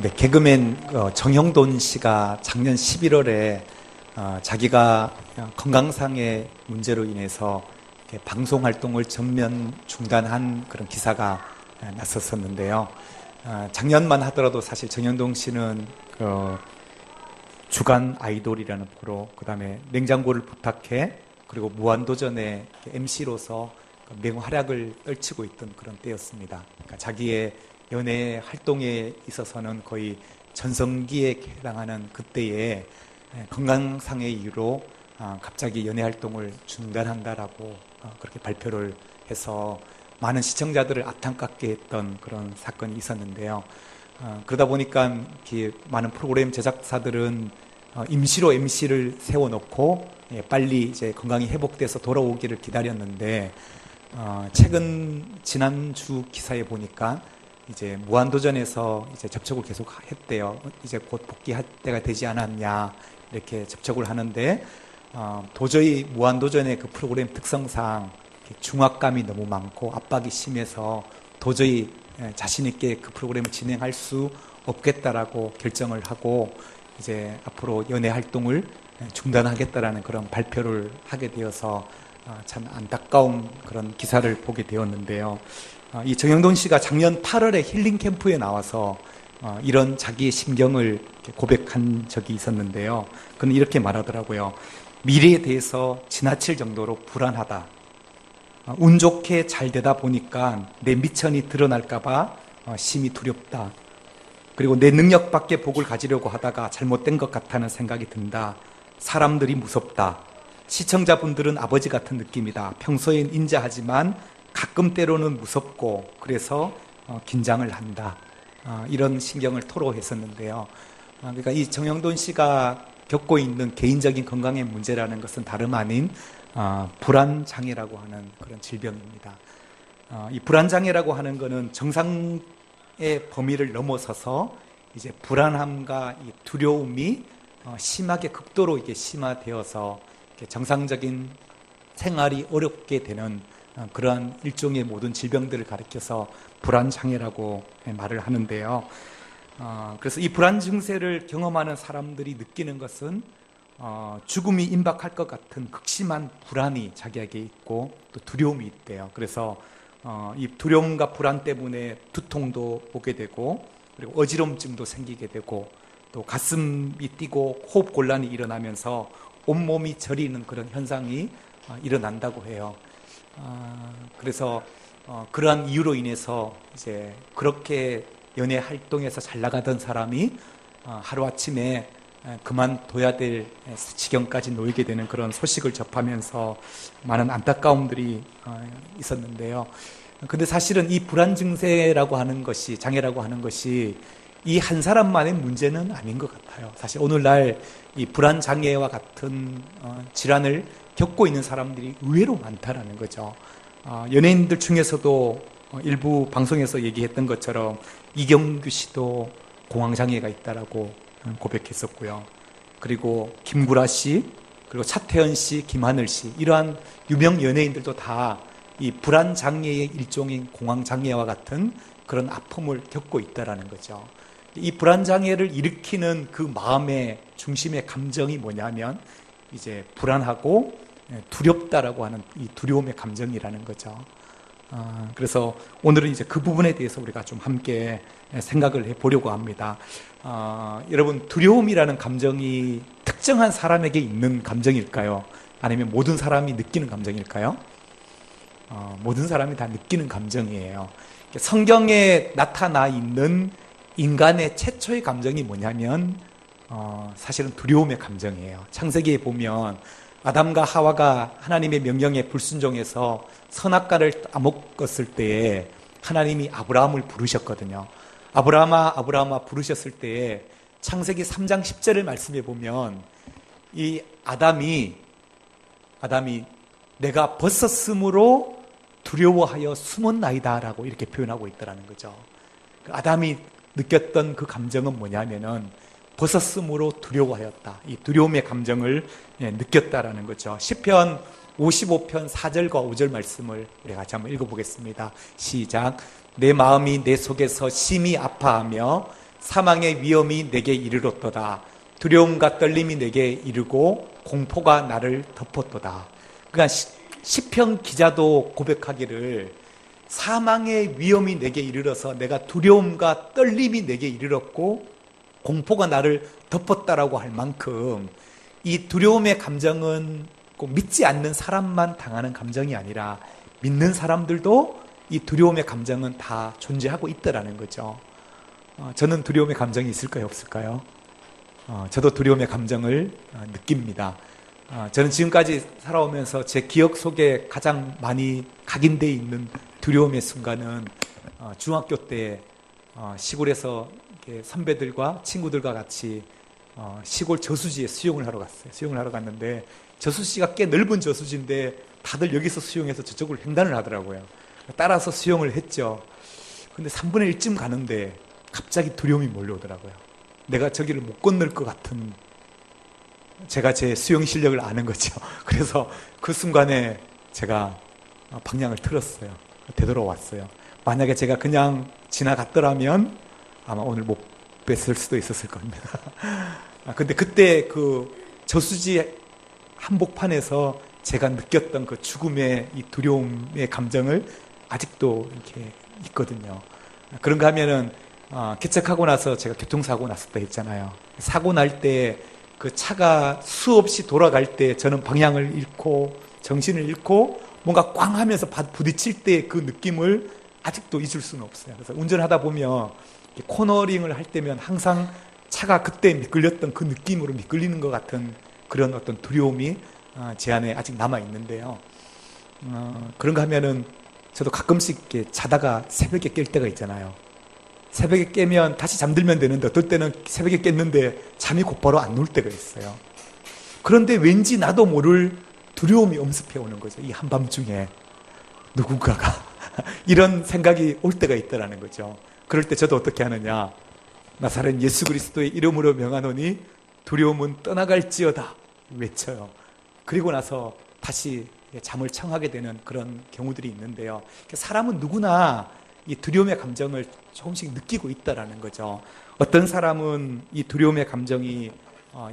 네, 개그맨 정형돈 씨가 작년 11월에 자기가 건강상의 문제로 인해서 방송 활동을 전면 중단한 그런 기사가 났었었는데요. 작년만 하더라도 사실 정형돈 씨는 주간 아이돌이라는 프로, 그 다음에 냉장고를 부탁해, 그리고 무한도전의 MC로서 맹활약을 떨치고 있던 그런 때였습니다. 그러니까 자기의 연예 활동에 있어서는 거의 전성기에 해당하는 그때에 건강상의 이유로 갑자기 연예 활동을 중단한다라고 그렇게 발표를 해서 많은 시청자들을 아탄깝게 했던 그런 사건이 있었는데요. 그러다 보니까 많은 프로그램 제작사들은 임시로 MC를 세워놓고 빨리 이제 건강이 회복돼서 돌아오기를 기다렸는데, 지난주 기사에 보니까 이제 무한도전에서 이제 접촉을 계속 했대요. 이제 곧 복귀할 때가 되지 않았냐, 이렇게 접촉을 하는데, 도저히 무한도전의 그 프로그램 특성상 중압감이 너무 많고 압박이 심해서 도저히 자신있게 그 프로그램을 진행할 수 없겠다라고 결정을 하고, 이제 앞으로 연예 활동을 중단하겠다라는 그런 발표를 하게 되어서 참 안타까운 그런 기사를 보게 되었는데요. 이 정형돈 씨가 작년 8월에 힐링 캠프에 나와서 이런 자기의 심경을 고백한 적이 있었는데요. 그는 이렇게 말하더라고요. 미래에 대해서 지나칠 정도로 불안하다. 운 좋게 잘 되다 보니까 내 미천이 드러날까봐 심히 두렵다. 그리고 내 능력 밖에 복을 가지려고 하다가 잘못된 것 같다는 생각이 든다. 사람들이 무섭다. 시청자분들은 아버지 같은 느낌이다. 평소엔 인자하지만 가끔 때로는 무섭고 그래서 긴장을 한다. 이런 심경을 토로했었는데요. 그러니까 이 정형돈 씨가 겪고 있는 개인적인 건강의 문제라는 것은 다름 아닌 불안장애라고 하는 그런 질병입니다. 이 불안장애라고 하는 것은 정상의 범위를 넘어서서 이제 불안함과 이 두려움이 심하게 극도로 이게 심화되어서 정상적인 생활이 어렵게 되는 그러한 일종의 모든 질병들을 가리켜서 불안장애라고 말을 하는데요. 그래서 이 불안 증세를 경험하는 사람들이 느끼는 것은 죽음이 임박할 것 같은 극심한 불안이 자기에게 있고 또 두려움이 있대요. 그래서 이 두려움과 불안 때문에 두통도 오게 되고, 그리고 어지럼증도 생기게 되고, 또 가슴이 뛰고 호흡 곤란이 일어나면서 온몸이 저리는 그런 현상이 일어난다고 해요. 그래서 그러한 이유로 인해서 이제 그렇게 연예 활동에서 잘 나가던 사람이 하루아침에 그만둬야 될 지경까지 놓이게 되는 그런 소식을 접하면서 많은 안타까움들이 있었는데요. 근데 사실은 이 불안 증세라고 하는 것이, 장애라고 하는 것이 이 한 사람만의 문제는 아닌 것 같아요. 사실 오늘날 이 불안 장애와 같은 질환을 겪고 있는 사람들이 의외로 많다라는 거죠. 연예인들 중에서도 일부 방송에서 얘기했던 것처럼 이경규 씨도 공황장애가 있다라고 고백했었고요. 그리고 김구라 씨, 그리고 차태현 씨, 김하늘 씨, 이러한 유명 연예인들도 다 이 불안 장애의 일종인 공황 장애와 같은 그런 아픔을 겪고 있다라는 거죠. 이 불안 장애를 일으키는 그 마음의 중심의 감정이 뭐냐면 이제 불안하고 두렵다라고 하는 이 두려움의 감정이라는 거죠. 그래서 오늘은 이제 그 부분에 대해서 우리가 좀 함께 생각을 해보려고 합니다. 여러분, 두려움이라는 감정이 특정한 사람에게 있는 감정일까요? 아니면 모든 사람이 느끼는 감정일까요? 모든 사람이 다 느끼는 감정이에요. 성경에 나타나 있는 인간의 최초의 감정이 뭐냐면 사실은 두려움의 감정이에요. 창세기에 보면 아담과 하와가 하나님의 명령에 불순종해서 선악과를 따먹었을 때에 하나님이 아브라함을 부르셨거든요. 아브라함아 아브라함아 부르셨을 때에 창세기 3장 10절을 말씀해 보면 이 아담이 내가 벗었으므로 두려워하여 숨었나이다 라고 이렇게 표현하고 있더라는 거죠. 아담이 느꼈던 그 감정은 뭐냐면은 벗었으므로 두려워하였다. 이 두려움의 감정을 느꼈다라는 거죠. 시편 55편 4절과 5절 말씀을 우리 같이 한번 읽어보겠습니다. 시작. 내 마음이 내 속에서 심히 아파하며 사망의 위험이 내게 이르렀도다. 두려움과 떨림이 내게 이르고 공포가 나를 덮었도다. 그러니까 시편 기자도 고백하기를 사망의 위험이 내게 이르러서 내가 두려움과 떨림이 내게 이르렀고 공포가 나를 덮었다라고 할 만큼 이 두려움의 감정은 꼭 믿지 않는 사람만 당하는 감정이 아니라 믿는 사람들도 이 두려움의 감정은 다 존재하고 있다라는 거죠. 저는 두려움의 감정이 있을까요, 없을까요? 저도 두려움의 감정을 느낍니다. 저는 지금까지 살아오면서 제 기억 속에 가장 많이 각인되어 있는 두려움의 순간은 중학교 때 시골에서 선배들과 친구들과 같이 시골 저수지에 수영을 하러 갔어요. 수영을 하러 갔는데 저수지가 꽤 넓은 저수지인데 다들 여기서 수영해서 저쪽으로 횡단을 하더라고요. 따라서 수영을 했죠. 근데 3분의 1쯤 가는데 갑자기 두려움이 몰려오더라고요. 내가 저기를 못 건널 것 같은, 제가 제 수영 실력을 아는 거죠. 그래서 그 순간에 제가 방향을 틀었어요. 되돌아왔어요. 만약에 제가 그냥 지나갔더라면 아마 오늘 못 뵀을 수도 있었을 겁니다. 근데 그때 그 저수지 한복판에서 제가 느꼈던 그 죽음의 이 두려움의 감정을 아직도 이렇게 있거든요. 그런가 하면은 개척하고 나서 제가 교통사고 났었다 했잖아요. 사고 날 때 그 차가 수없이 돌아갈 때 저는 방향을 잃고 정신을 잃고 뭔가 꽝 하면서 부딪힐 때 그 느낌을 아직도 잊을 수는 없어요. 그래서 운전하다 보면 코너링을 할 때면 항상 차가 그때 미끌렸던 그 느낌으로 미끌리는 것 같은 그런 어떤 두려움이 제 안에 아직 남아 있는데요. 그런가 하면은 저도 가끔씩 이렇게 자다가 새벽에 깰 때가 있잖아요. 새벽에 깨면 다시 잠들면 되는데 어떨 때는 새벽에 깼는데 잠이 곧바로 안 올 때가 있어요. 그런데 왠지 나도 모를 두려움이 엄습해 오는 거죠. 이 한밤중에 누군가가 이런 생각이 올 때가 있다라는 거죠. 그럴 때 저도 어떻게 하느냐, 나사렛 예수 그리스도의 이름으로 명하노니 두려움은 떠나갈지어다 외쳐요. 그리고 나서 다시 잠을 청하게 되는 그런 경우들이 있는데요. 사람은 누구나 이 두려움의 감정을 조금씩 느끼고 있다라는 거죠. 어떤 사람은 이 두려움의 감정이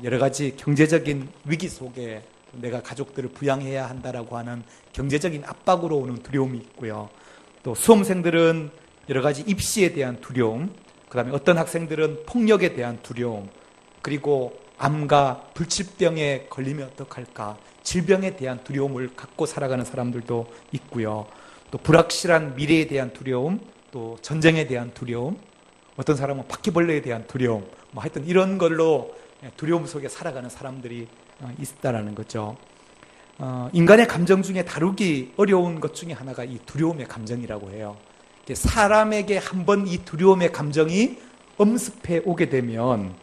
여러 가지 경제적인 위기 속에 내가 가족들을 부양해야 한다라고 하는 경제적인 압박으로 오는 두려움이 있고요. 또 수험생들은 여러 가지 입시에 대한 두려움, 그 다음에 어떤 학생들은 폭력에 대한 두려움, 그리고 암과 불치병에 걸리면 어떡할까, 질병에 대한 두려움을 갖고 살아가는 사람들도 있고요. 또 불확실한 미래에 대한 두려움, 또 전쟁에 대한 두려움, 어떤 사람은 바퀴벌레에 대한 두려움, 뭐 하여튼 이런 걸로 두려움 속에 살아가는 사람들이 있다라는 거죠. 인간의 감정 중에 다루기 어려운 것 중에 하나가 이 두려움의 감정이라고 해요. 사람에게 한번 이 두려움의 감정이 엄습해 오게 되면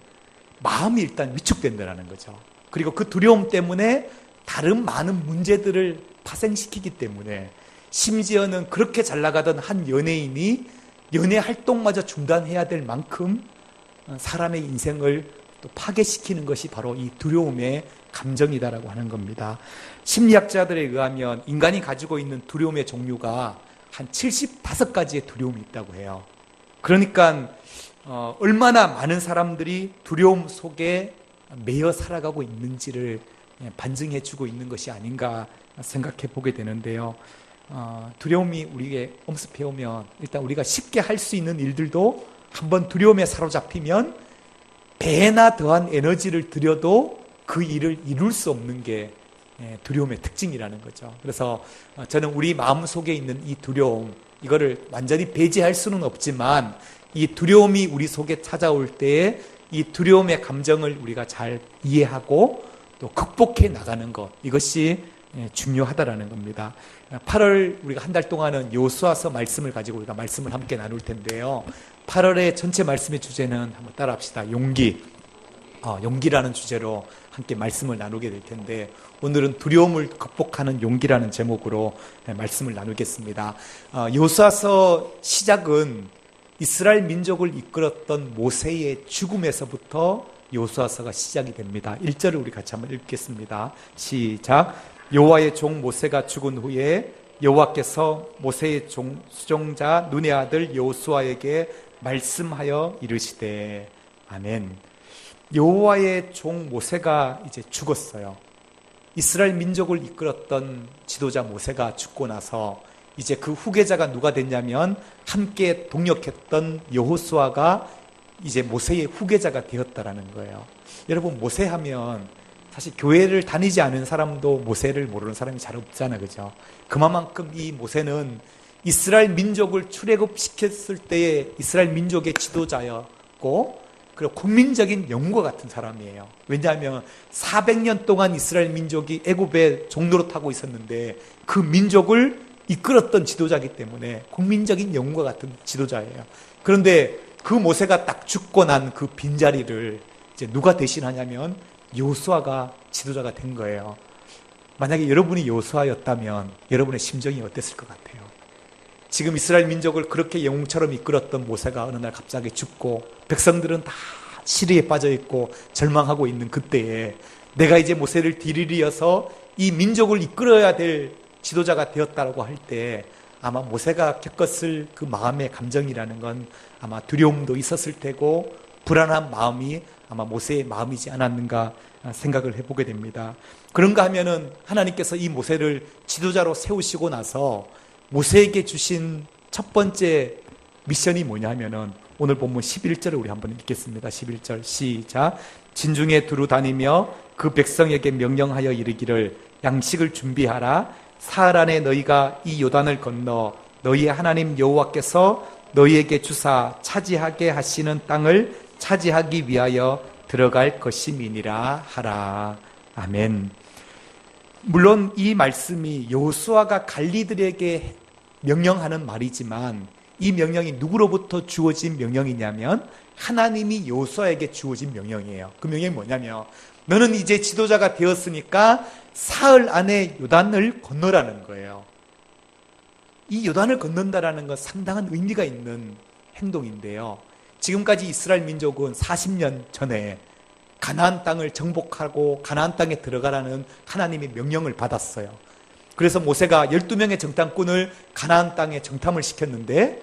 마음이 일단 위축된다는 거죠. 그리고 그 두려움 때문에 다른 많은 문제들을 파생시키기 때문에, 심지어는 그렇게 잘 나가던 한 연예인이 연예 활동마저 중단해야 될 만큼 사람의 인생을 또 파괴시키는 것이 바로 이 두려움의 감정이다라고 하는 겁니다. 심리학자들에 의하면 인간이 가지고 있는 두려움의 종류가 한 75가지의 두려움이 있다고 해요. 그러니까 얼마나 많은 사람들이 두려움 속에 매여 살아가고 있는지를 반증해 주고 있는 것이 아닌가 생각해 보게 되는데요. 두려움이 우리에게 엄습해 오면 일단 우리가 쉽게 할 수 있는 일들도 한번 두려움에 사로잡히면 배나 더한 에너지를 들여도 그 일을 이룰 수 없는 게 두려움의 특징이라는 거죠. 그래서 저는 우리 마음속에 있는 이 두려움, 이거를 완전히 배제할 수는 없지만 이 두려움이 우리 속에 찾아올 때에 이 두려움의 감정을 우리가 잘 이해하고 또 극복해 나가는 것, 이것이 중요하다라는 겁니다. 8월 우리가 한 달 동안은 여호수아서 말씀을 가지고 우리가 말씀을 함께 나눌 텐데요. 8월의 전체 말씀의 주제는 한번 따라합시다. 용기. 용기라는 주제로 함께 말씀을 나누게 될 텐데, 오늘은 두려움을 극복하는 용기라는 제목으로 말씀을 나누겠습니다. 여호수아서 시작은 이스라엘 민족을 이끌었던 모세의 죽음에서부터 여호수아서가 시작이 됩니다. 1절을 우리 같이 한번 읽겠습니다. 시작. 여호와의 종 모세가 죽은 후에 여호와께서 모세의 종 수종자 눈의 아들 여호수아에게 말씀하여 이르시되 아멘. 여호와의 종 모세가 이제 죽었어요. 이스라엘 민족을 이끌었던 지도자 모세가 죽고 나서 이제 그 후계자가 누가 됐냐면 함께 동역했던 여호수아가 이제 모세의 후계자가 되었다라는 거예요. 여러분, 모세하면 사실 교회를 다니지 않은 사람도 모세를 모르는 사람이 잘 없잖아요. 그죠? 그만큼 이 모세는 이스라엘 민족을 출애굽시켰을 때의 이스라엘 민족의 지도자였고, 그리고 국민적인 영웅과 같은 사람이에요. 왜냐하면 400년 동안 이스라엘 민족이 애굽의 종로로 타고 있었는데 그 민족을 이끌었던 지도자이기 때문에 국민적인 영웅과 같은 지도자예요. 그런데 그 모세가 딱 죽고 난 그 빈자리를 이제 누가 대신하냐면 여호수아가 지도자가 된 거예요. 만약에 여러분이 여호수아였다면 여러분의 심정이 어땠을 것 같아요? 지금 이스라엘 민족을 그렇게 영웅처럼 이끌었던 모세가 어느 날 갑자기 죽고 백성들은 다 시리에 빠져 있고 절망하고 있는 그때에 내가 이제 모세를 디리리어서 이 민족을 이끌어야 될 지도자가 되었다고 할 때 아마 모세가 겪었을 그 마음의 감정이라는 건 아마 두려움도 있었을 테고 불안한 마음이 아마 모세의 마음이지 않았는가 생각을 해보게 됩니다. 그런가 하면은 하나님께서 이 모세를 지도자로 세우시고 나서 모세에게 주신 첫 번째 미션이 뭐냐 하면은 오늘 본문 11절을 우리 한번 읽겠습니다. 11절 시작. 진중에 두루 다니며 그 백성에게 명령하여 이르기를 양식을 준비하라. 사흘 안에 너희가 이 요단을 건너 너희의 하나님 여호와께서 너희에게 주사 차지하게 하시는 땅을 차지하기 위하여 들어갈 것임이니라 하라. 아멘. 물론 이 말씀이 여호수아가 갈리들에게 명령하는 말이지만 이 명령이 누구로부터 주어진 명령이냐면 하나님이 여호수아에게 주어진 명령이에요. 그 명령이 뭐냐면 너는 이제 지도자가 되었으니까 사흘 안에 요단을 건너라는 거예요. 이 요단을 건넌다라는 건 상당한 의미가 있는 행동인데요. 지금까지 이스라엘 민족은 40년 전에 가나안 땅을 정복하고 가나안 땅에 들어가라는 하나님의 명령을 받았어요. 그래서 모세가 12명의 정탐꾼을 가나안 땅에 정탐을 시켰는데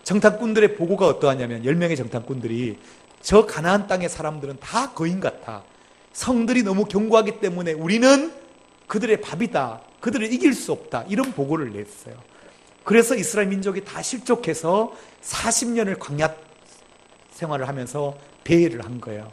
정탐꾼들의 보고가 어떠하냐면 10명의 정탐꾼들이 저 가나안 땅의 사람들은 다 거인 같아. 성들이 너무 견고하기 때문에 우리는 그들의 밥이다. 그들을 이길 수 없다. 이런 보고를 냈어요. 그래서 이스라엘 민족이 다 실족해서 40년을 광야 생활을 하면서 배회를 한 거예요.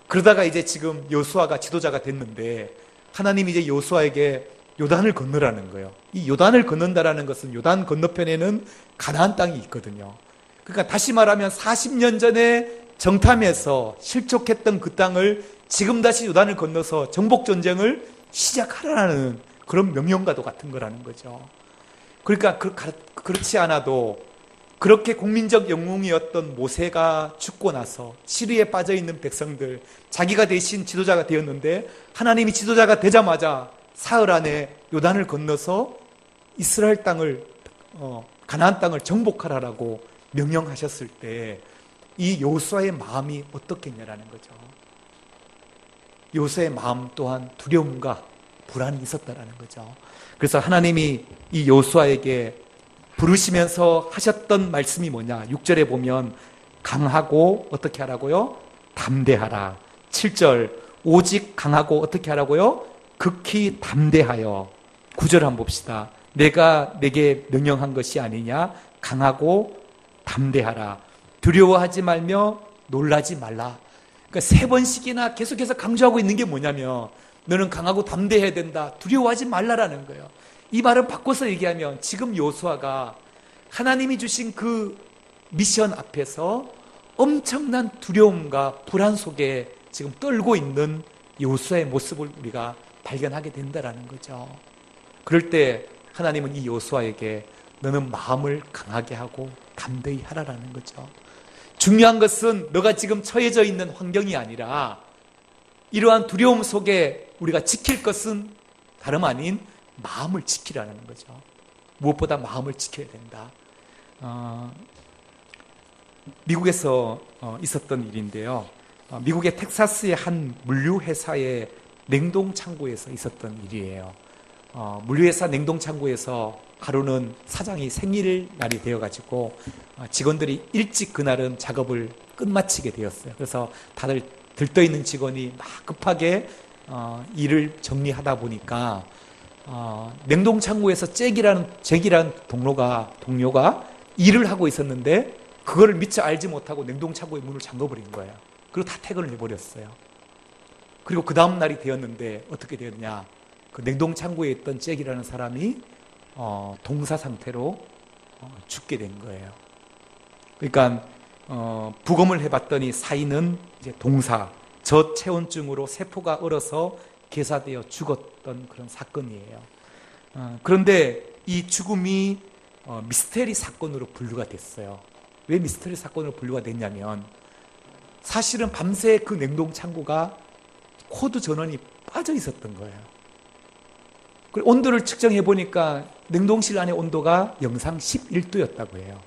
그러다가 이제 지금 여호수아가 지도자가 됐는데 하나님이 이제 여호수아에게 요단을 건너라는 거예요. 이 요단을 건넌다라는 것은 요단 건너편에는 가나안 땅이 있거든요. 그러니까 다시 말하면 40년 전에 정탐에서 실족했던 그 땅을 지금 다시 요단을 건너서 정복 전쟁을 시작하라는 그런 명령과도 같은 거라는 거죠. 그러니까 그렇지 않아도 그렇게 국민적 영웅이었던 모세가 죽고 나서 시리에 빠져 있는 백성들, 자기가 대신 지도자가 되었는데 하나님이 지도자가 되자마자 사흘 안에 요단을 건너서 이스라엘 땅을 가나안 땅을 정복하라라고 명령하셨을 때 이 여호수아의 마음이 어떻겠냐라는 거죠. 여호수아의 마음 또한 두려움과 불안이 있었다라는 거죠. 그래서 하나님이 이 여호수아에게 부르시면서 하셨던 말씀이 뭐냐? 6절에 보면 강하고 어떻게 하라고요? 담대하라. 7절 오직 강하고 어떻게 하라고요? 극히 담대하여. 9절 한번 봅시다. 내가 내게 명령한 것이 아니냐? 강하고 담대하라. 두려워하지 말며 놀라지 말라. 그러니까 3번씩이나 계속해서 강조하고 있는 게 뭐냐면 너는 강하고 담대해야 된다. 두려워하지 말라라는 거예요. 이 말을 바꿔서 얘기하면 지금 여호수아가 하나님이 주신 그 미션 앞에서 엄청난 두려움과 불안 속에 지금 떨고 있는 여호수아의 모습을 우리가 발견하게 된다라는 거죠. 그럴 때 하나님은 이 여호수아에게 너는 마음을 강하게 하고 담대히 하라라는 거죠. 중요한 것은 너가 지금 처해져 있는 환경이 아니라 이러한 두려움 속에 우리가 지킬 것은 다름 아닌 마음을 지키라는 거죠. 무엇보다 마음을 지켜야 된다. 미국에서 있었던 일인데요. 미국의 텍사스의 한 물류회사의 냉동창고에서 있었던 일이에요. 물류회사 냉동창고에서 하루는 사장이 생일날이 되어가지고 직원들이 일찍 그날은 작업을 끝마치게 되었어요. 그래서 다들 들떠있는 직원이 막 급하게 일을 정리하다 보니까 냉동창고에서 잭이라는 동료가 일을 하고 있었는데 그거를 미처 알지 못하고 냉동창고의 문을 잠궈버린 거예요. 그리고 다 퇴근을 해버렸어요. 그리고 그 다음 날이 되었는데 어떻게 되었냐? 그 냉동창고에 있던 잭이라는 사람이 동사 상태로 죽게 된 거예요. 그러니까 부검을 해봤더니 사인은 이제 동사, 저체온증으로 세포가 얼어서 괴사되어 죽었던 그런 사건이에요. 그런데 이 죽음이 미스테리 사건으로 분류가 됐어요. 왜 미스테리 사건으로 분류가 됐냐면 사실은 밤새 그 냉동창고가 코드 전원이 빠져 있었던 거예요. 그리고 온도를 측정해 보니까 냉동실 안의 온도가 영상 11도였다고 해요.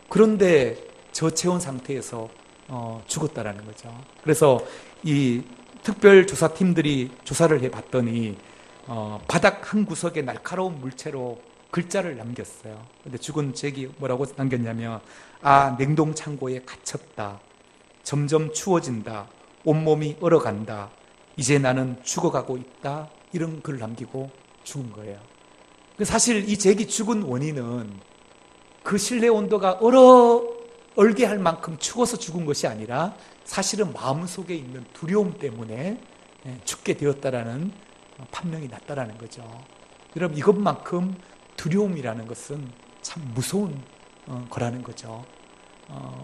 그런데 저체온 상태에서 죽었다라는 거죠. 그래서 이 특별조사팀들이 조사를 해봤더니 바닥 한 구석에 날카로운 물체로 글자를 남겼어요. 근데 죽은 잭이 뭐라고 남겼냐면 냉동창고에 갇혔다. 점점 추워진다. 온몸이 얼어간다. 이제 나는 죽어가고 있다. 이런 글을 남기고 죽은 거예요. 사실 이 잭이 죽은 원인은 그 실내 온도가 얼게 할 만큼 추워서 죽은 것이 아니라 사실은 마음속에 있는 두려움 때문에 죽게 되었다라는 판명이 났다라는 거죠. 여러분, 이것만큼 두려움이라는 것은 참 무서운 거라는 거죠.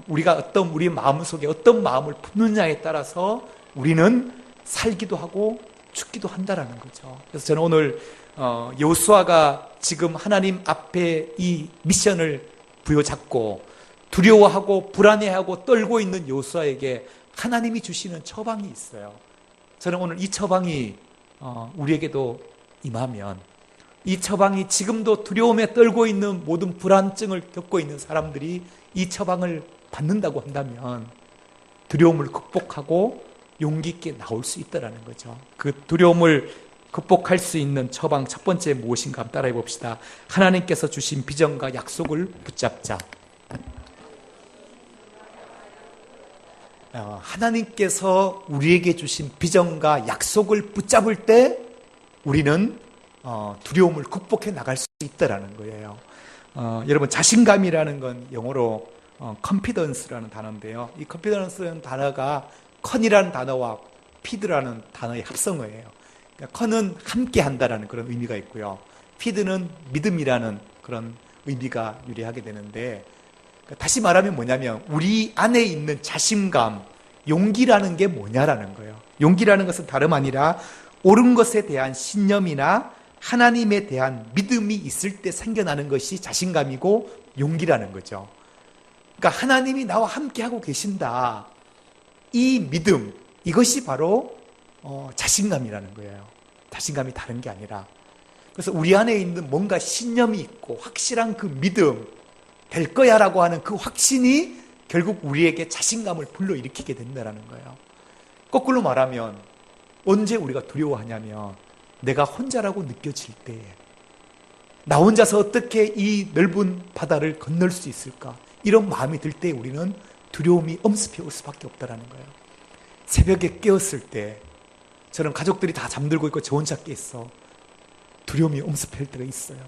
우리가 우리 마음속에 어떤 마음을 품느냐에 따라서 우리는 살기도 하고 죽기도 한다라는 거죠. 그래서 저는 오늘 여호수아가 지금 하나님 앞에 이 미션을 부여잡고 두려워하고 불안해하고 떨고 있는 여호수아에게 하나님이 주시는 처방이 있어요. 저는 오늘 이 처방이 우리에게도 임하면, 이 처방이 지금도 두려움에 떨고 있는 모든 불안증을 겪고 있는 사람들이 이 처방을 받는다고 한다면 두려움을 극복하고 용기 있게 나올 수 있다는 거죠. 그 두려움을 극복할 수 있는 처방 첫 번째 무엇인가 한번 따라해 봅시다. 하나님께서 주신 비전과 약속을 붙잡자. 하나님께서 우리에게 주신 비전과 약속을 붙잡을 때 우리는 두려움을 극복해 나갈 수 있다는 거예요. 여러분, 자신감이라는 건 영어로 confidence라는 단어인데요. 이 confidence라는 단어가 con이라는 단어와 feed라는 단어의 합성어예요. 그러니까 con은 함께 한다라는 그런 의미가 있고요. feed는 믿음이라는 그런 의미가 유래하게 되는데, 다시 말하면 뭐냐면 우리 안에 있는 자신감, 용기라는 게 뭐냐라는 거예요. 용기라는 것은 다름 아니라 옳은 것에 대한 신념이나 하나님에 대한 믿음이 있을 때 생겨나는 것이 자신감이고 용기라는 거죠. 그러니까 하나님이 나와 함께하고 계신다. 이 믿음, 이것이 바로 자신감이라는 거예요. 자신감이 다른 게 아니라. 그래서 우리 안에 있는 뭔가 신념이 있고 확실한 그 믿음, 될 거야 라고 하는 그 확신이 결국 우리에게 자신감을 불러일으키게 된다는 거예요. 거꾸로 말하면 언제 우리가 두려워하냐면 내가 혼자라고 느껴질 때에, 나 혼자서 어떻게 이 넓은 바다를 건널 수 있을까, 이런 마음이 들 때 우리는 두려움이 엄습해 올 수밖에 없다는 거예요. 새벽에 깨었을 때 저는 가족들이 다 잠들고 있고 저 혼자 깼어. 두려움이 엄습할 때가 있어요.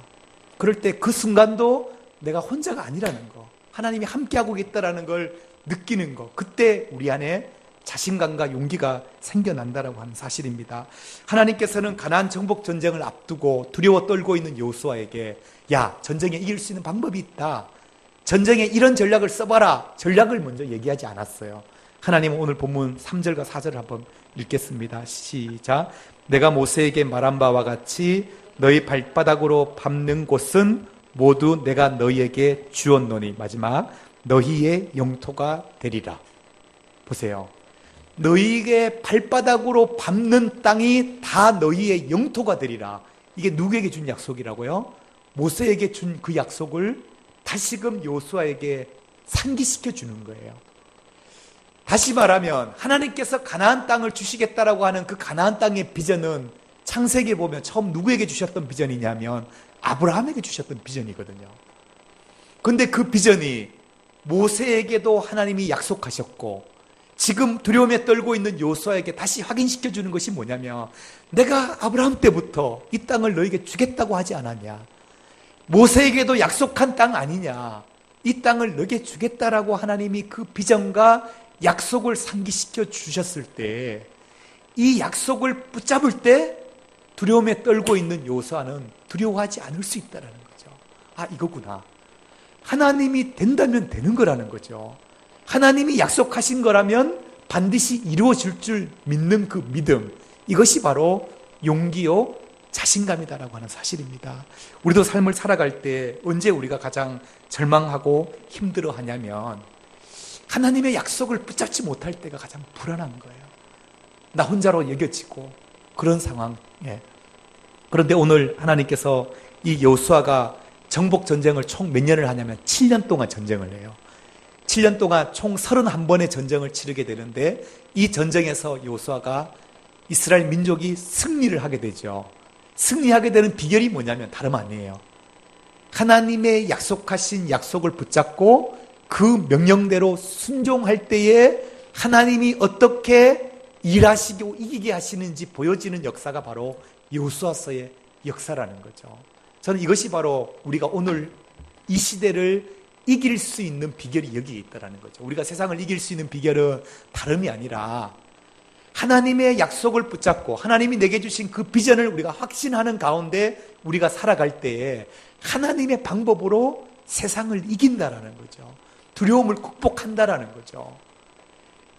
그럴 때 그 순간도 내가 혼자가 아니라는 거, 하나님이 함께하고 있다는 걸 느끼는 거, 그때 우리 안에 자신감과 용기가 생겨난다라고 하는 사실입니다. 하나님께서는 가나안 정복 전쟁을 앞두고 두려워 떨고 있는 여호수아에게 전쟁에 이길 수 있는 방법이 있다, 전쟁에 이런 전략을 써봐라, 전략을 먼저 얘기하지 않았어요. 하나님은 오늘 본문 3절과 4절을 한번 읽겠습니다. 시작. 내가 모세에게 말한 바와 같이 너희 발바닥으로 밟는 곳은 모두 내가 너희에게 주었노니, 마지막, 너희의 영토가 되리라. 보세요. 너희에게 발바닥으로 밟는 땅이 다 너희의 영토가 되리라. 이게 누구에게 준 약속이라고요? 모세에게 준 그 약속을 다시금 여호수아에게 상기시켜 주는 거예요. 다시 말하면 하나님께서 가나안 땅을 주시겠다라고 하는 그 가나안 땅의 비전은 창세기에 보면 처음 누구에게 주셨던 비전이냐면 아브라함에게 주셨던 비전이거든요. 근데 그 비전이 모세에게도 하나님이 약속하셨고 지금 두려움에 떨고 있는 여호수아에게 다시 확인시켜 주는 것이 뭐냐면, 내가 아브라함 때부터 이 땅을 너에게 주겠다고 하지 않았냐, 모세에게도 약속한 땅 아니냐, 이 땅을 너에게 주겠다라고 하나님이 그 비전과 약속을 상기시켜 주셨을 때, 이 약속을 붙잡을 때 두려움에 떨고 있는 여호수아는 두려워하지 않을 수 있다는 거죠. 아, 이거구나. 하나님이 된다면 되는 거라는 거죠. 하나님이 약속하신 거라면 반드시 이루어질 줄 믿는 그 믿음, 이것이 바로 용기요 자신감이다라고 하는 사실입니다. 우리도 삶을 살아갈 때 언제 우리가 가장 절망하고 힘들어하냐면, 하나님의 약속을 붙잡지 못할 때가 가장 불안한 거예요. 나 혼자로 여겨지고 그런 상황. 그런데 오늘 하나님께서 이 여호수아가 정복 전쟁을 총 몇 년을 하냐면 7년 동안 전쟁을 해요. 7년 동안 총 31번의 전쟁을 치르게 되는데, 이 전쟁에서 여호수아가 이스라엘 민족이 승리를 하게 되죠. 승리하게 되는 비결이 뭐냐면 다름 아니에요. 하나님의 약속하신 약속을 붙잡고 그 명령대로 순종할 때에 하나님이 어떻게 일하시고 이기게 하시는지 보여지는 역사가 바로 여호수아서의 역사라는 거죠. 저는 이것이 바로 우리가 오늘 이 시대를 이길 수 있는 비결이 여기에 있다는 거죠. 우리가 세상을 이길 수 있는 비결은 다름이 아니라 하나님의 약속을 붙잡고 하나님이 내게 주신 그 비전을 우리가 확신하는 가운데 우리가 살아갈 때에 하나님의 방법으로 세상을 이긴다라는 거죠. 두려움을 극복한다라는 거죠.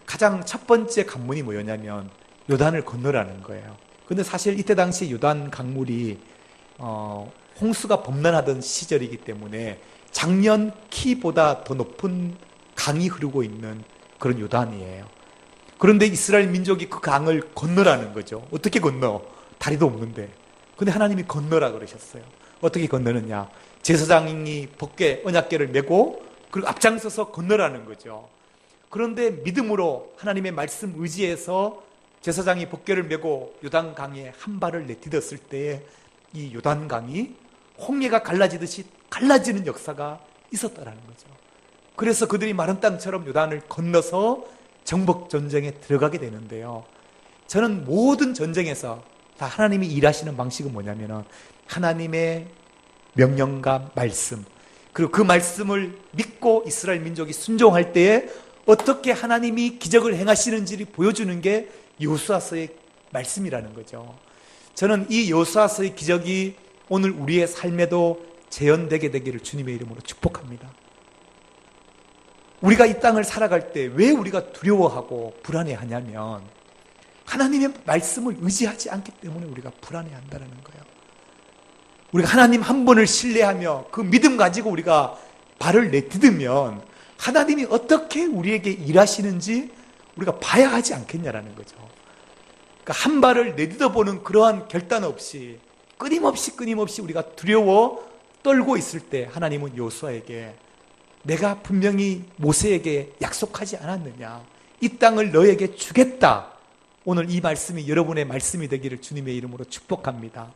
가장 첫 번째 관문이 뭐였냐면 요단을 건너라는 거예요. 근데 사실 이때 당시 요단 강물이 홍수가 범람하던 시절이기 때문에 작년 키보다 더 높은 강이 흐르고 있는 그런 요단이에요. 그런데 이스라엘 민족이 그 강을 건너라는 거죠. 어떻게 건너? 다리도 없는데. 근데 하나님이 건너라 그러셨어요. 어떻게 건너느냐? 제사장이 법궤, 언약궤를 메고 그리고 앞장서서 건너라는 거죠. 그런데 믿음으로 하나님의 말씀 의지해서 제사장이 법궤를 메고 요단강에 한 발을 내디뎠을 때에 이 요단강이 홍해가 갈라지듯이 갈라지는 역사가 있었다라는 거죠. 그래서 그들이 마른 땅처럼 요단을 건너서 정복 전쟁에 들어가게 되는데요. 저는 모든 전쟁에서 다 하나님이 일하시는 방식은 뭐냐면은 하나님의 명령과 말씀, 그리고 그 말씀을 믿고 이스라엘 민족이 순종할 때에 어떻게 하나님이 기적을 행하시는지를 보여주는 게 여호수아서의 말씀이라는 거죠. 저는 이 여호수아서의 기적이 오늘 우리의 삶에도 재현되게 되기를 주님의 이름으로 축복합니다. 우리가 이 땅을 살아갈 때 왜 우리가 두려워하고 불안해하냐면 하나님의 말씀을 의지하지 않기 때문에 우리가 불안해한다는 거예요. 우리가 하나님 한 분을 신뢰하며 그 믿음 가지고 우리가 발을 내디디면 하나님이 어떻게 우리에게 일하시는지 우리가 봐야 하지 않겠냐라는 거죠. 그러니까 한 발을 내디뎌 보는 그러한 결단 없이 끊임없이 우리가 두려워 떨고 있을 때 하나님은 여호수아에게 내가 분명히 모세에게 약속하지 않았느냐, 이 땅을 너에게 주겠다. 오늘 이 말씀이 여러분의 말씀이 되기를 주님의 이름으로 축복합니다.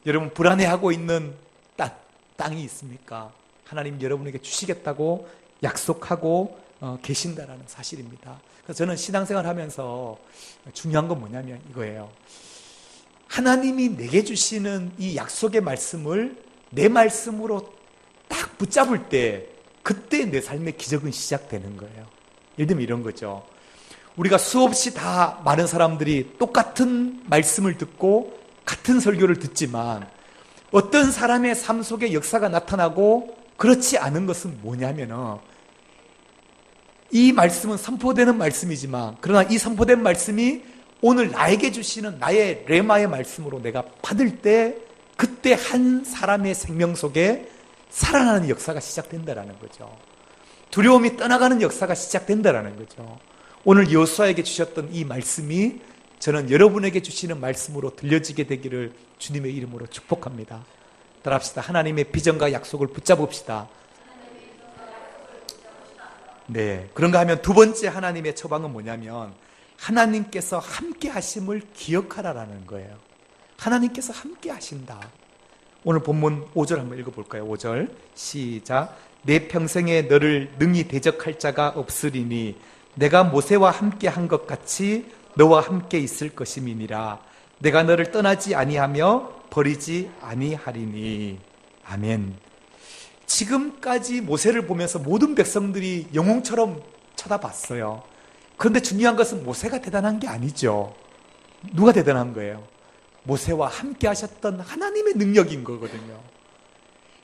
여러분 불안해하고 있는 땅이 있습니까? 하나님 여러분에게 주시겠다고 약속하고 계신다라는 사실입니다. 그래서 저는 신앙생활 하면서 중요한 건 뭐냐면 이거예요. 하나님이 내게 주시는 이 약속의 말씀을 내 말씀으로 딱 붙잡을 때 그때 내 삶의 기적은 시작되는 거예요. 예를 들면 이런 거죠. 우리가 수없이 다 많은 사람들이 똑같은 말씀을 듣고 같은 설교를 듣지만 어떤 사람의 삶 속에 역사가 나타나고 그렇지 않은 것은 뭐냐면은 이 말씀은 선포되는 말씀이지만 그러나 이 선포된 말씀이 오늘 나에게 주시는 나의 레마의 말씀으로 내가 받을 때 그때 한 사람의 생명 속에 살아나는 역사가 시작된다라는 거죠. 두려움이 떠나가는 역사가 시작된다라는 거죠. 오늘 여호수아에게 주셨던 이 말씀이 저는 여러분에게 주시는 말씀으로 들려지게 되기를 주님의 이름으로 축복합니다. 따라합시다. 하나님의 비전과 약속을 붙잡읍시다. 네, 그런가 하면 두 번째 하나님의 처방은 뭐냐면 하나님께서 함께 하심을 기억하라라는 거예요. 하나님께서 함께 하신다. 오늘 본문 5절 한번 읽어볼까요? 5절 시작. 내 평생에 너를 능히 대적할 자가 없으리니 내가 모세와 함께 한 것 같이 너와 함께 있을 것임이니라. 내가 너를 떠나지 아니하며 버리지 아니하리니. 아멘. 지금까지 모세를 보면서 모든 백성들이 영웅처럼 쳐다봤어요. 그런데 중요한 것은 모세가 대단한 게 아니죠. 누가 대단한 거예요? 모세와 함께 하셨던 하나님의 능력인 거거든요.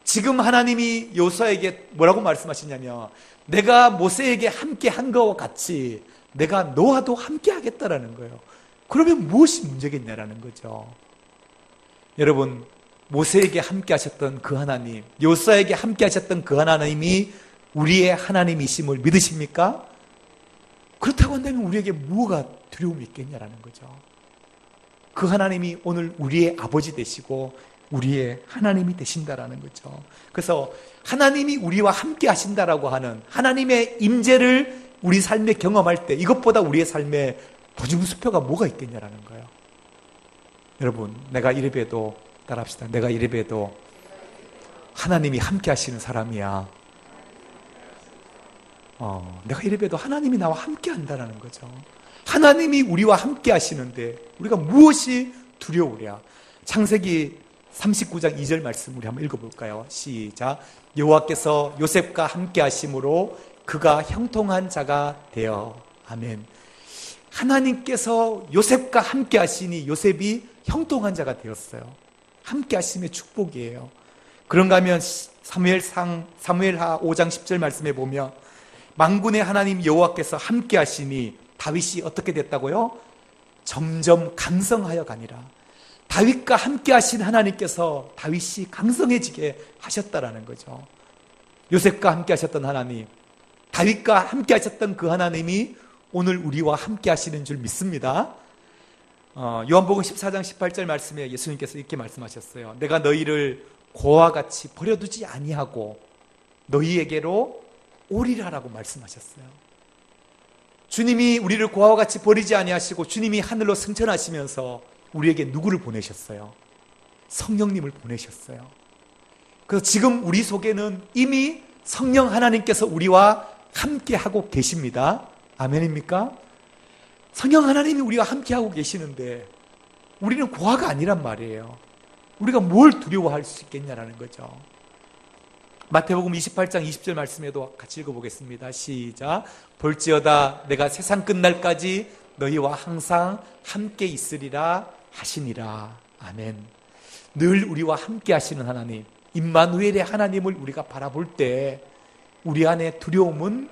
지금 하나님이 여호수아에게 뭐라고 말씀하시냐면 내가 모세에게 함께 한 것과 같이 내가 너와도 함께 하겠다라는 거예요. 그러면 무엇이 문제겠냐라는 거죠. 여러분, 모세에게 함께 하셨던 그 하나님, 여호수아에게 함께 하셨던 그 하나님이 우리의 하나님이심을 믿으십니까? 그렇다고 한다면 우리에게 뭐가 두려움이 있겠냐라는 거죠. 그 하나님이 오늘 우리의 아버지 되시고 우리의 하나님이 되신다라는 거죠. 그래서 하나님이 우리와 함께 하신다라고 하는 하나님의 임재를 우리 삶에 경험할 때 이것보다 우리의 삶에 보증수표가 뭐가 있겠냐라는 거예요. 여러분, 내가 이래봬도 따라합시다. 내가 이래봬도 하나님이 함께 하시는 사람이야. 내가 이래봬도 하나님이 나와 함께 한다는 거죠. 하나님이 우리와 함께 하시는데 우리가 무엇이 두려우랴. 창세기 39장 2절 말씀 우리 한번 읽어볼까요? 시작. 여호와께서 요셉과 함께 하심으로 그가 형통한 자가 되어. 아멘. 하나님께서 요셉과 함께 하시니 요셉이 형통한 자가 되었어요. 함께 하심의 축복이에요. 그런가 하면 사무엘하 5장 10절 말씀에 보면 만군의 하나님 여호와께서 함께 하시니 다윗이 어떻게 됐다고요? 점점 강성하여 가니라. 다윗과 함께 하신 하나님께서 다윗이 강성해지게 하셨다라는 거죠. 요셉과 함께 하셨던 하나님, 다윗과 함께 하셨던 그 하나님이 오늘 우리와 함께 하시는 줄 믿습니다. 요한복음 14장 18절 말씀에 예수님께서 이렇게 말씀하셨어요. 내가 너희를 고와 같이 버려두지 아니하고 너희에게로 오리라라고 말씀하셨어요. 주님이 우리를 고아와 같이 버리지 아니하시고 주님이 하늘로 승천하시면서 우리에게 누구를 보내셨어요? 성령님을 보내셨어요. 그래서 지금 우리 속에는 이미 성령 하나님께서 우리와 함께하고 계십니다. 아멘입니까? 성령 하나님이 우리와 함께하고 계시는데 우리는 고아가 아니란 말이에요. 우리가 뭘 두려워할 수 있겠냐라는 거죠. 마태복음 28장 20절 말씀에도 같이 읽어보겠습니다. 시작. 볼지어다 내가 세상 끝날까지 너희와 항상 함께 있으리라 하시니라. 아멘. 늘 우리와 함께 하시는 하나님, 임마누엘의 하나님을 우리가 바라볼 때 우리 안에 두려움은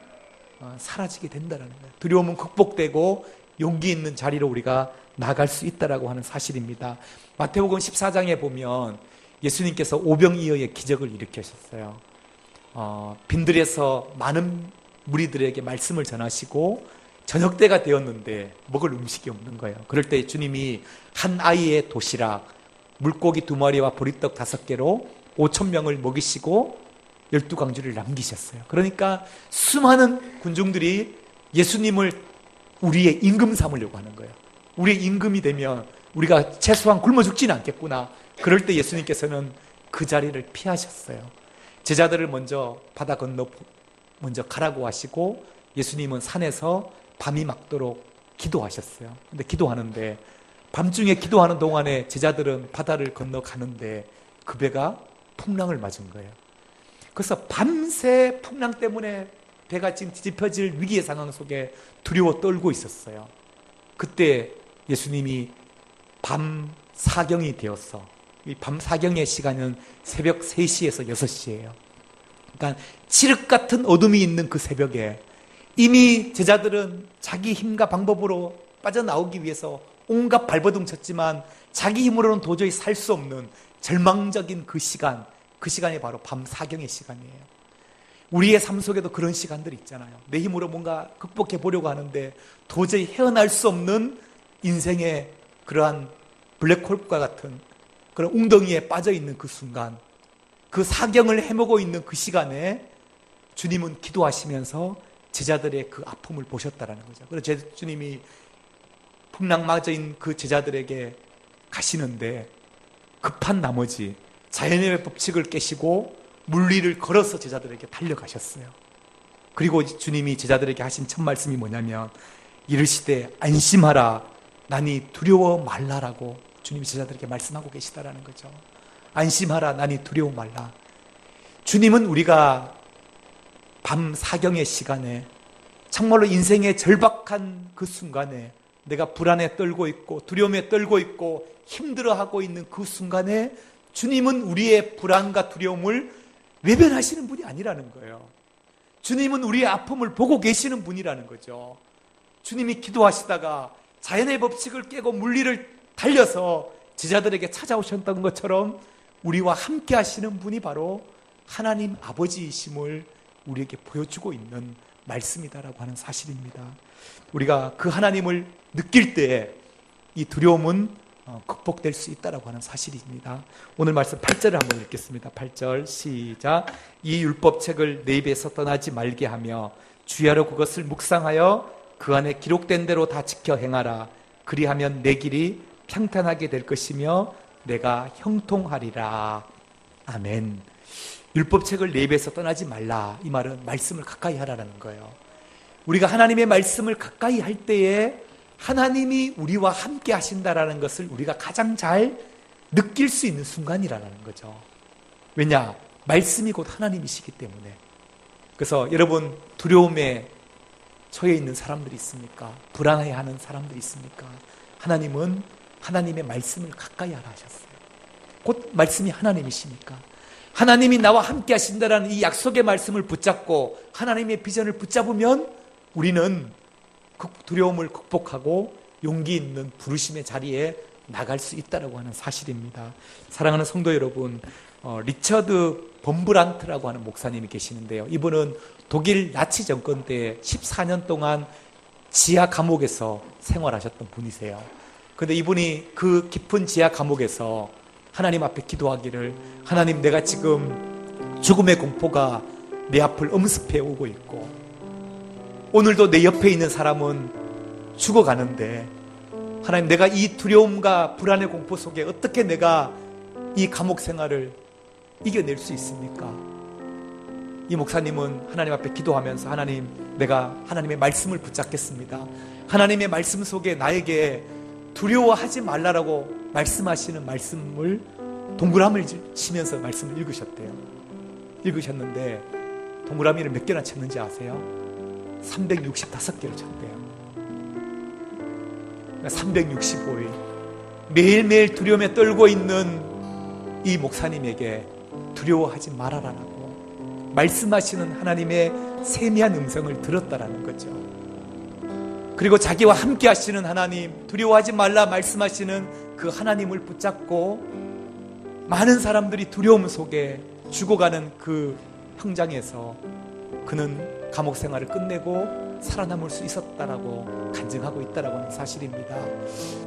사라지게 된다는 거예요. 두려움은 극복되고 용기 있는 자리로 우리가 나갈 수 있다라고 하는 사실입니다. 마태복음 14장에 보면 예수님께서 오병이어의 기적을 일으키셨어요. 빈들에서 많은 무리들에게 말씀을 전하시고 저녁 때가 되었는데 먹을 음식이 없는 거예요. 그럴 때 주님이 한 아이의 도시락, 물고기 2마리와 보리떡 5개로 5,000명을 먹이시고 12광주를 남기셨어요. 그러니까 수많은 군중들이 예수님을 우리의 임금 삼으려고 하는 거예요. 우리의 임금이 되면 우리가 최소한 굶어 죽지는 않겠구나. 그럴 때 예수님께서는 그 자리를 피하셨어요. 제자들을 먼저 바다 건너 먼저 가라고 하시고 예수님은 산에서 밤이 막도록 기도하셨어요. 근데 기도하는데 밤중에 기도하는 동안에 제자들은 바다를 건너가는데 그 배가 풍랑을 맞은 거예요. 그래서 밤새 풍랑 때문에 배가 지금 뒤집혀질 위기의 상황 속에 두려워 떨고 있었어요. 그때 예수님이 밤 사경이 되었어. 이 밤 사경의 시간은 새벽 3시에서 6시예요. 그러니까 칠흑 같은 어둠이 있는 그 새벽에 이미 제자들은 자기 힘과 방법으로 빠져나오기 위해서 온갖 발버둥 쳤지만 자기 힘으로는 도저히 살 수 없는 절망적인 그 시간이 바로 밤 사경의 시간이에요. 우리의 삶 속에도 그런 시간들이 있잖아요. 내 힘으로 뭔가 극복해 보려고 하는데 도저히 헤어날 수 없는 인생의 그러한 블랙홀과 같은 그런 웅덩이에 빠져있는 그 순간, 그 사경을 헤매고 있는 그 시간에 주님은 기도하시면서 제자들의 그 아픔을 보셨다라는 거죠. 그래서 주님이 풍랑 맞아인 그 제자들에게 가시는데 급한 나머지 자연의 법칙을 깨시고 물리를 걸어서 제자들에게 달려가셨어요. 그리고 주님이 제자들에게 하신 첫 말씀이 뭐냐면 이르시되 안심하라 나니 두려워 말라라고 주님이 제자들에게 말씀하고 계시다라는 거죠. 안심하라 나니 두려워 말라. 주님은 우리가 밤 사경의 시간에 정말로 인생의 절박한 그 순간에 내가 불안에 떨고 있고 두려움에 떨고 있고 힘들어하고 있는 그 순간에 주님은 우리의 불안과 두려움을 외면하시는 분이 아니라는 거예요. 주님은 우리의 아픔을 보고 계시는 분이라는 거죠. 주님이 기도하시다가 자연의 법칙을 깨고 물리를 달려서 제자들에게 찾아오셨던 것처럼 우리와 함께 하시는 분이 바로 하나님 아버지이심을 우리에게 보여주고 있는 말씀이다라고 하는 사실입니다. 우리가 그 하나님을 느낄 때에 이 두려움은 극복될 수 있다라고 하는 사실입니다. 오늘 말씀 8절을 한번 읽겠습니다. 8절 시작. 이 율법책을 내 입에서 떠나지 말게 하며 주야로 그것을 묵상하여 그 안에 기록된 대로 다 지켜 행하라. 그리하면 내 길이 평탄하게 될 것이며 내가 형통하리라. 아멘. 율법책을 내 입에서 떠나지 말라. 이 말은 말씀을 가까이 하라는 거예요. 우리가 하나님의 말씀을 가까이 할 때에 하나님이 우리와 함께 하신다라는 것을 우리가 가장 잘 느낄 수 있는 순간이라는 거죠. 왜냐? 말씀이 곧 하나님이시기 때문에. 그래서 여러분 두려움에 처해 있는 사람들이 있습니까? 불안해하는 사람들이 있습니까? 하나님은 하나님의 말씀을 가까이 하라 하셨어요. 곧 말씀이 하나님이시니까. 하나님이 나와 함께 하신다라는 이 약속의 말씀을 붙잡고 하나님의 비전을 붙잡으면 우리는 그 두려움을 극복하고 용기 있는 부르심의 자리에 나갈 수 있다고 하는 사실입니다. 사랑하는 성도 여러분, 리처드 범브란트라고 하는 목사님이 계시는데요. 이분은 독일 나치 정권 때 14년 동안 지하 감옥에서 생활하셨던 분이세요. 그런데 이분이 그 깊은 지하 감옥에서 하나님 앞에 기도하기를, 하나님, 내가 지금 죽음의 공포가 내 앞을 엄습해 오고 있고 오늘도 내 옆에 있는 사람은 죽어가는데 하나님, 내가 이 두려움과 불안의 공포 속에 어떻게 내가 이 감옥 생활을 이겨낼 수 있습니까? 이 목사님은 하나님 앞에 기도하면서, 하나님, 내가 하나님의 말씀을 붙잡겠습니다. 하나님의 말씀 속에 나에게 두려워하지 말라라고 말씀하시는 말씀을 동그라미를 치면서 말씀을 읽으셨대요. 읽으셨는데 동그라미를 몇 개나 쳤는지 아세요? 365개를 쳤대요. 365일 매일매일 두려움에 떨고 있는 이 목사님에게 두려워하지 말아라라고 말씀하시는 하나님의 세미한 음성을 들었다라는 거죠. 그리고 자기와 함께 하시는 하나님, 두려워하지 말라 말씀하시는 그 하나님을 붙잡고 많은 사람들이 두려움 속에 죽어가는 그 현장에서 그는 감옥 생활을 끝내고 살아남을 수 있었다라고 간증하고 있다라고 하는 사실입니다.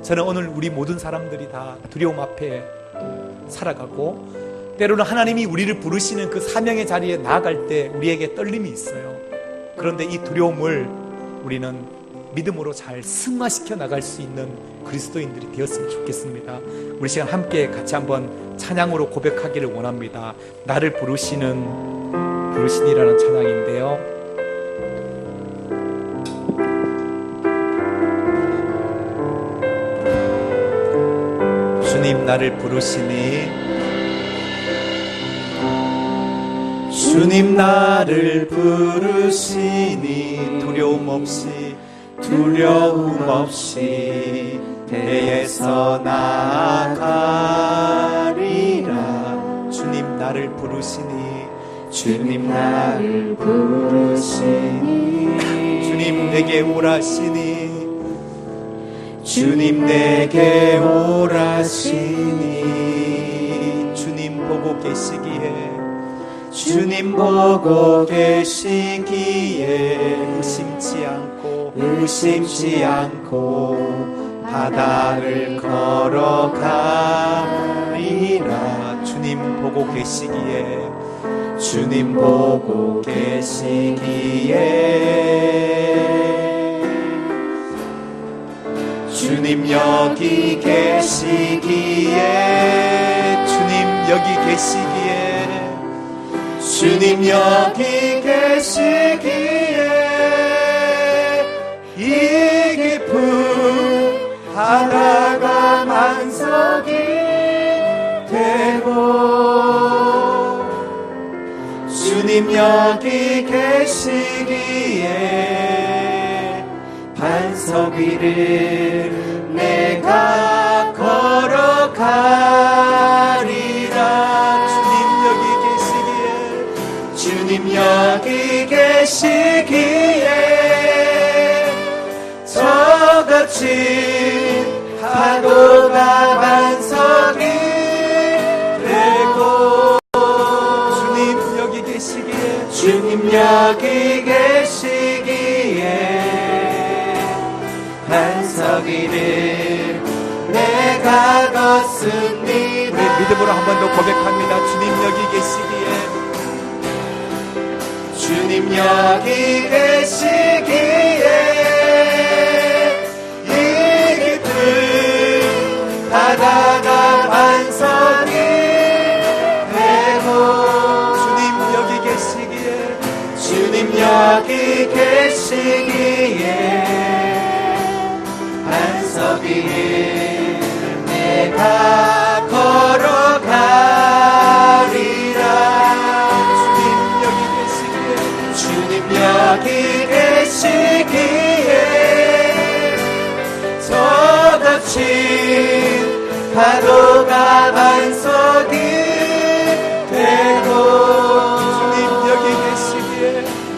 저는 오늘 우리 모든 사람들이 다 두려움 앞에 살아가고 때로는 하나님이 우리를 부르시는 그 사명의 자리에 나아갈 때 우리에게 떨림이 있어요. 그런데 이 두려움을 우리는 믿음으로 잘 승화시켜 나갈 수 있는 그리스도인들이 되었으면 좋겠습니다. 우리 시간 함께 같이 한번 찬양으로 고백하기를 원합니다. 나를 부르시니라는 찬양인데요. 주님 나를 부르시니, 주님 나를 부르시니 두려움 없이 배에서 나아가리라. 주님 나를 부르시니, 주님 나를 부르시니, 주님 내게 오라시니, 주님 내게 오라시니, 주님 보고 계시기에, 주님 보고 계시기에 의심치 않고 바다를 걸어가리라. 주님 보고 계시기에, 주님 보고 계시기에, 주님 여기 계시기에 주님 여기 계시기에 주님 여기 계시기에 이 깊은 바다가 반석이 되고 주님 여기 계시기에 반석 위를 내가 걸어가리라 주님 여기 계시기에 저같이 파도가 반석이 되고 주님 여기 계시기에 주님 여기 계시기에 반석 위를 내가 걷습니다. 우리 믿음으로 한 번 더 고백합니다. 주님 여기 계시기에 주님 여기 계시기에 이 깊은 바다가 반석이 되고 주님 여기 계시기에 주님 여기 계시기에 반석 위를 내가 걸어가리라 여기 계시기에 저같이 파도가 반석이 되고 주님 여기 계시기에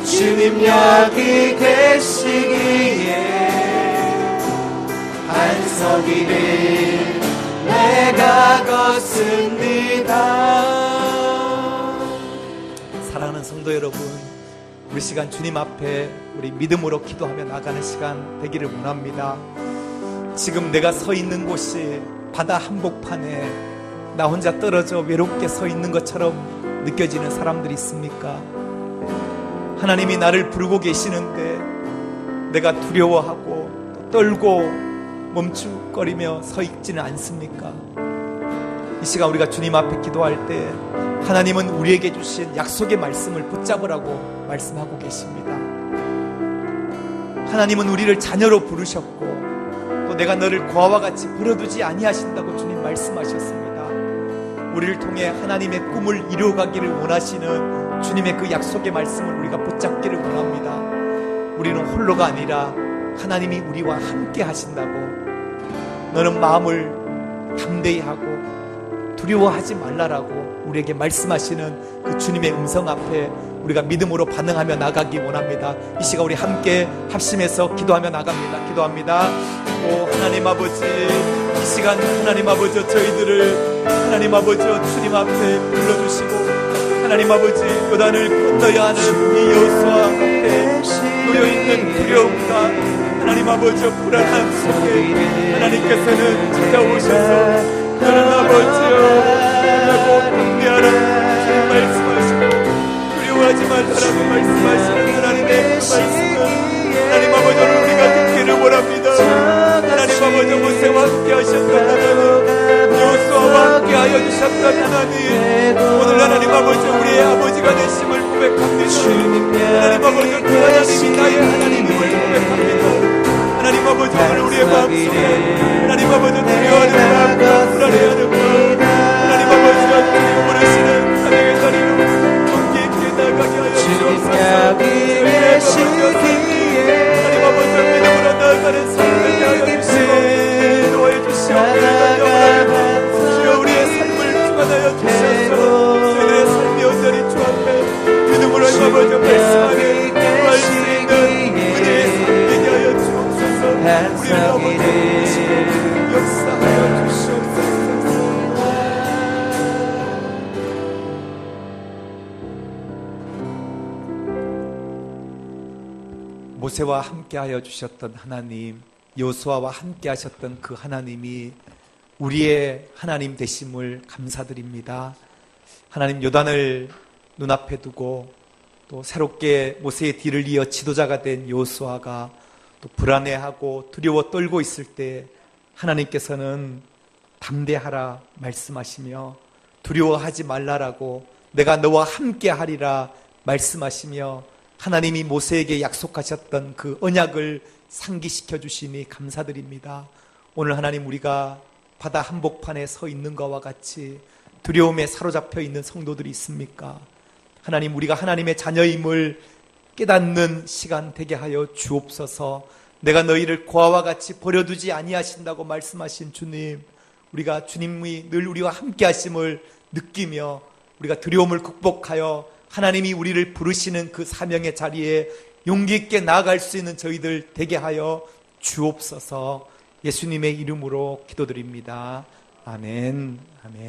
주님 여기 계시기에 반석 위를 내가 걷습니다. 사랑하는 성도 여러분, 우리 시간 주님 앞에 우리 믿음으로 기도하며 나가는 시간 되기를 원합니다. 지금 내가 서 있는 곳이 바다 한복판에 나 혼자 떨어져 외롭게 서 있는 것처럼 느껴지는 사람들이 있습니까? 하나님이 나를 부르고 계시는데 내가 두려워하고 떨고 멈칫거리며 서 있지는 않습니까? 이 시간 우리가 주님 앞에 기도할 때 하나님은 우리에게 주신 약속의 말씀을 붙잡으라고 말씀하고 계십니다. 하나님은 우리를 자녀로 부르셨고 또 내가 너를 고아와 같이 버려두지 아니하신다고 주님 말씀하셨습니다. 우리를 통해 하나님의 꿈을 이루어가기를 원하시는 주님의 그 약속의 말씀을 우리가 붙잡기를 원합니다. 우리는 홀로가 아니라 하나님이 우리와 함께 하신다고, 너는 마음을 담대히 하고 두려워하지 말라라고 우리에게 말씀하시는 그 주님의 음성 앞에 우리가 믿음으로 반응하며 나가기 원합니다. 이 시간 우리 함께 합심해서 기도하며 나갑니다. 기도합니다. 오 하나님 아버지, 이 시간 하나님 아버지 저희들을 하나님 아버지 주님 앞에 불러주시고 하나님 아버지 요단을 건너야 하는 이 여호수아 앞에 놓여있는 두려움과 하나님 아버지 불안함 속에 하나님께서는 찾아오셔서 너는 아버지여 라고 경배하라고 말씀하시고 두려워하지 말라고 말씀하시는 하나님의 그 말씀은 하나님 아버지를 우리가 듣기를 원합니다. 하나님 아버지 모세와 함께 하셨던 하나님, 여호수아와 함께 하여 주셨던 하나님, 오늘 하나님 아버지 우리의 아버지가 되심을 고백합니다. 하나님 아버지 그 하나님이 나의 하나님임을 고백합니다. 하나님 아버지 오늘 우리의 마음속에 하나님 아버지 두려워하는 마음과 불안해하는 마음, 하나님 아버지가 주님 부르시는 사명의 자리로 용기 있게 나가게 하여 주옵소서. 하나님 아버지 믿음으로 나아가는 삶을 하여 주시고 인도하여 주시옵소서. 주여 우리의 삶을 주관하여 주셔서 주의 삶이 온전히 주 앞에 믿음으로 하나님 아버지 말씀하며 구할 수 있는 은혜의 삶이 되게 하여 주옵소서. 우리를 아버지 부르시고 역사하여 주시옵소서. 모세와 함께하여 주셨던 하나님, 여호수아와 함께하셨던 그 하나님이 우리의 하나님 되심을 감사드립니다. 하나님 요단을 눈앞에 두고 또 새롭게 모세의 뒤를 이어 지도자가 된 여호수아가 또 불안해하고 두려워 떨고 있을 때 하나님께서는 담대하라 말씀하시며 두려워하지 말라라고 내가 너와 함께 하리라 말씀하시며 하나님이 모세에게 약속하셨던 그 언약을 상기시켜 주시니 감사드립니다. 오늘 하나님, 우리가 바다 한복판에 서 있는 것과 같이 두려움에 사로잡혀 있는 성도들이 있습니까? 하나님, 우리가 하나님의 자녀임을 깨닫는 시간 되게 하여 주옵소서. 내가 너희를 고아와 같이 버려두지 아니하신다고 말씀하신 주님, 우리가 주님이 늘 우리와 함께 하심을 느끼며 우리가 두려움을 극복하여 하나님이 우리를 부르시는 그 사명의 자리에 용기 있게 나아갈 수 있는 저희들 되게 하여 주옵소서. 예수님의 이름으로 기도드립니다. 아멘. 아멘.